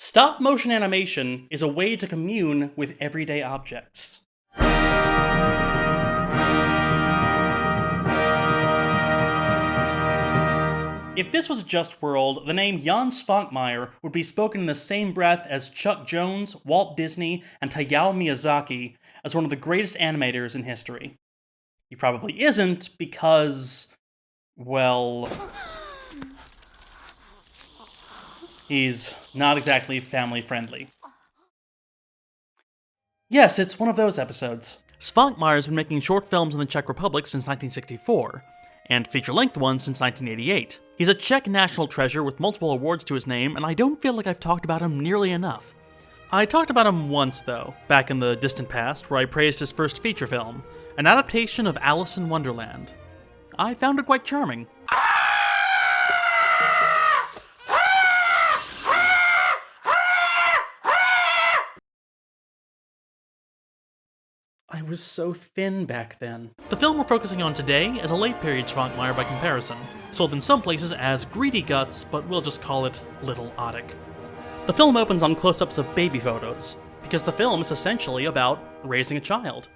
Stop-motion animation is a way to commune with everyday objects. If this was a just world, the name Jan Svankmajer would be spoken in the same breath as Chuck Jones, Walt Disney, and Hayao Miyazaki as one of the greatest animators in history. He probably isn't because, well, he's not exactly family-friendly. Yes, it's one of those episodes. Svankmajer's been making short films in the Czech Republic since 1964, and feature-length ones since 1988. He's a Czech national treasure with multiple awards to his name, and I don't feel like I've talked about him nearly enough. I talked about him once, though, back in the distant past, where I praised his first feature film, an adaptation of Alice in Wonderland. I found it quite charming. I was so thin back then. The film we're focusing on today is a late-period Svankmajer by comparison, sold in some places as Greedy Guts, but we'll just call it Little Otik. The film opens on close-ups of baby photos, because the film is essentially about raising a child.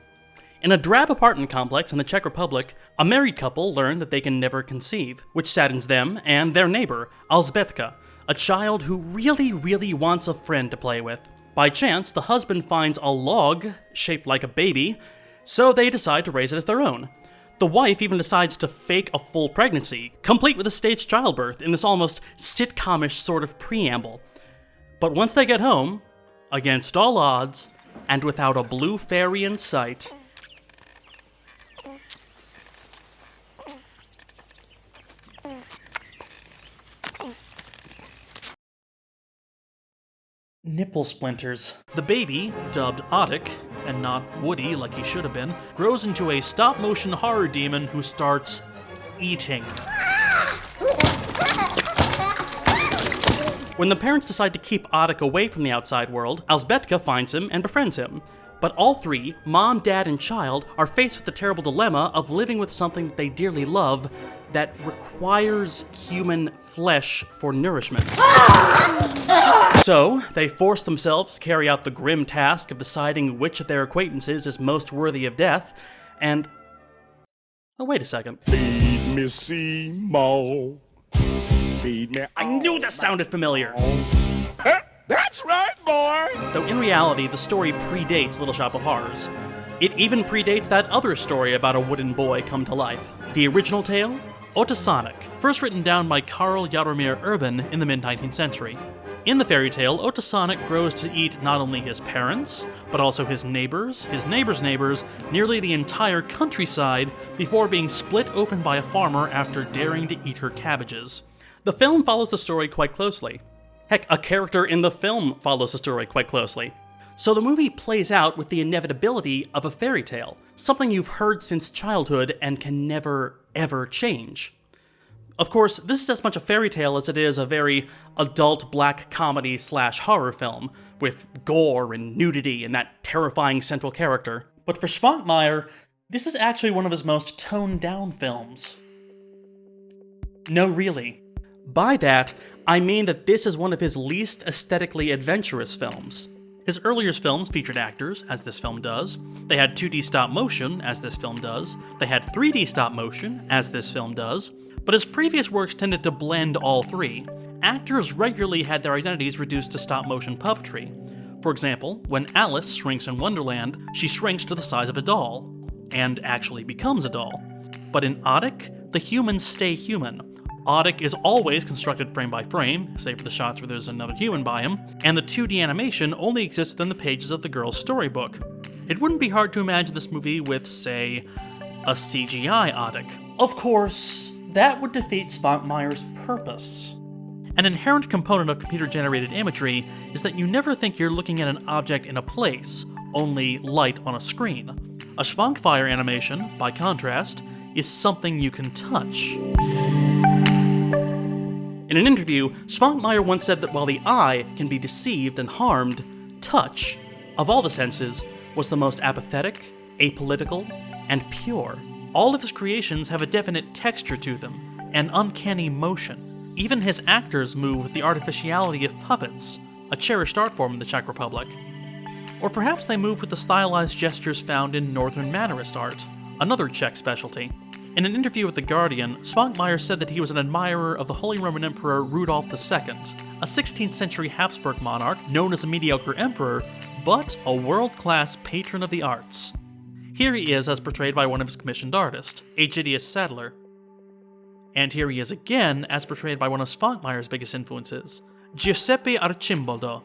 In a drab apartment complex in the Czech Republic, a married couple learn that they can never conceive, which saddens them and their neighbor, Alzbetka, a child who really wants a friend to play with. By chance, the husband finds a log shaped like a baby, so they decide to raise it as their own. The wife even decides to fake a full pregnancy, complete with a staged childbirth in this almost sitcomish sort of preamble. But once they get home, against all odds, and without a blue fairy in sight, nipple splinters. The baby, dubbed Otik, and not Woody like he should have been, grows into a stop-motion horror demon who starts eating. When the parents decide to keep Otik away from the outside world, Alzbetka finds him and befriends him. But all three, mom, dad, and child, are faced with the terrible dilemma of living with something that they dearly love that requires human flesh for nourishment. So, they force themselves to carry out the grim task of deciding which of their acquaintances is most worthy of death, and... oh, wait a second. Feed me, Seymour. Feed me. I knew that sounded familiar! That's right, boy! Though in reality, the story predates Little Shop of Horrors. It even predates that other story about a wooden boy come to life. The original tale? Otik, first written down by Karl Jaromir Urban in the mid-19th century. In the fairy tale, Otik grows to eat not only his parents, but also his neighbors' neighbors, nearly the entire countryside, before being split open by a farmer after daring to eat her cabbages. The film follows the story quite closely. Heck, a character in the film follows the story quite closely. So the movie plays out with the inevitability of a fairy tale, something you've heard since childhood and can never, ever change. Of course, this is as much a fairy tale as it is a very adult black comedy / horror film, with gore and nudity and that terrifying central character. But for Svankmajer, this is actually one of his most toned-down films. No, really. By that, I mean that this is one of his least aesthetically adventurous films. His earlier films featured actors, as this film does. They had 2D stop motion, as this film does. They had 3D stop motion, as this film does. But his previous works tended to blend all three. Actors regularly had their identities reduced to stop-motion puppetry. For example, when Alice shrinks in Wonderland, she shrinks to the size of a doll, and actually becomes a doll. But in Otik, the humans stay human. Otik is always constructed frame by frame, save for the shots where there's another human by him, and the 2D animation only exists within the pages of the girl's storybook. It wouldn't be hard to imagine this movie with, say, a CGI Otik. Of course, that would defeat Svankmajer's purpose. An inherent component of computer-generated imagery is that you never think you're looking at an object in a place, only light on a screen. A Svankmajer animation, by contrast, is something you can touch. In an interview, Svankmajer once said that while the eye can be deceived and harmed, touch, of all the senses, was the most apathetic, apolitical, and pure. All of his creations have a definite texture to them, an uncanny motion. Even his actors move with the artificiality of puppets. a cherished art form in the Czech Republic. Or perhaps they moved with the stylized gestures found in Northern Mannerist art, another Czech specialty. In an interview with The Guardian, Svankmajer said that he was an admirer of the Holy Roman Emperor Rudolf II, a 16th century Habsburg monarch known as a mediocre emperor, but a world-class patron of the arts. Here he is as portrayed by one of his commissioned artists, Egidius Sadler. And here he is again as portrayed by one of Svankmajer's biggest influences, Giuseppe Arcimboldo.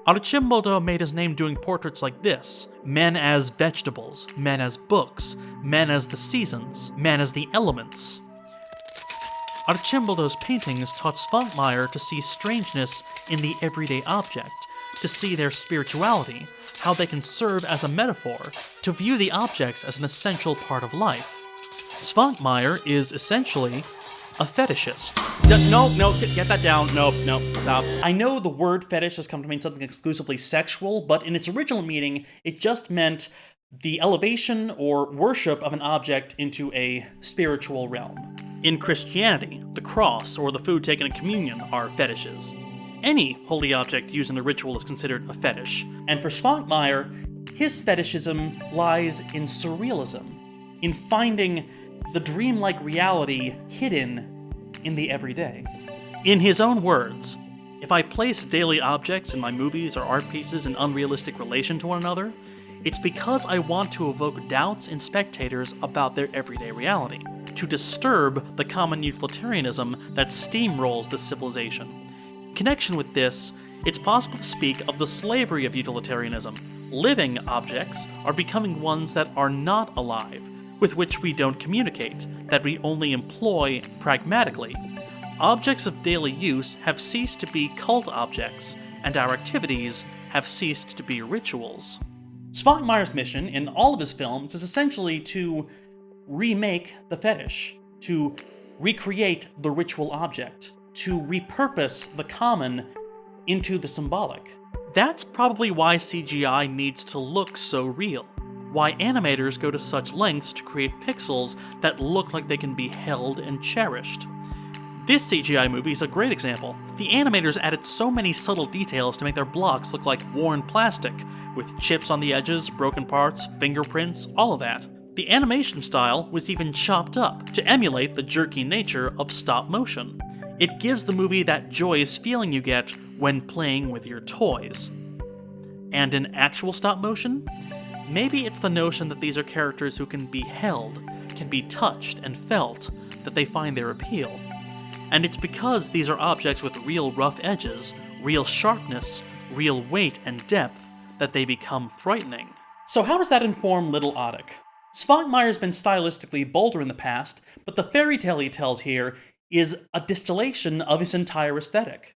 Arcimboldo made his name doing portraits like this: men as vegetables, men as books, men as the seasons, men as the elements. Arcimboldo's paintings taught Svankmajer to see strangeness in the everyday object, to see their spirituality, how they can serve as a metaphor, to view the objects as an essential part of life. Svankmajer is essentially a fetishist. No, get that down. No, stop. I know the word fetish has come to mean something exclusively sexual, but in its original meaning, it just meant the elevation or worship of an object into a spiritual realm. In Christianity, the cross or the food taken in communion are fetishes. Any holy object used in a ritual is considered a fetish, and for Svankmajer, his fetishism lies in surrealism, in finding the dreamlike reality hidden in the everyday. In his own words, if I place daily objects in my movies or art pieces in unrealistic relation to one another, it's because I want to evoke doubts in spectators about their everyday reality, to disturb the common utilitarianism that steamrolls this civilization. In connection with this, it's possible to speak of the slavery of utilitarianism. Living objects are becoming ones that are not alive, with which we don't communicate, that we only employ pragmatically. Objects of daily use have ceased to be cult objects, and our activities have ceased to be rituals. Svankmajer's mission in all of his films is essentially to remake the fetish, to recreate the ritual object, to repurpose the common into the symbolic. That's probably why CGI needs to look so real, why animators go to such lengths to create pixels that look like they can be held and cherished. This CGI movie is a great example. The animators added so many subtle details to make their blocks look like worn plastic, with chips on the edges, broken parts, fingerprints, all of that. The animation style was even chopped up to emulate the jerky nature of stop motion. It gives the movie that joyous feeling you get when playing with your toys. And in actual stop motion, maybe it's the notion that these are characters who can be held, can be touched and felt, that they find their appeal. And it's because these are objects with real rough edges, real sharpness, real weight and depth, that they become frightening. So how does that inform Little Otik? Svankmajer's been stylistically bolder in the past, but the fairy tale he tells here is a distillation of his entire aesthetic.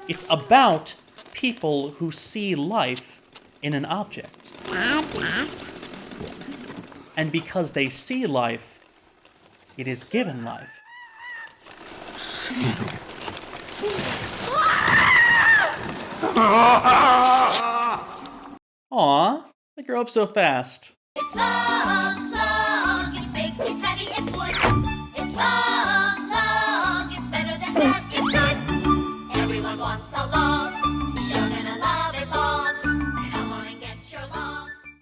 It's about people who see life in an object. And because they see life, it is given life. Aw, they grow up so fast. It's love.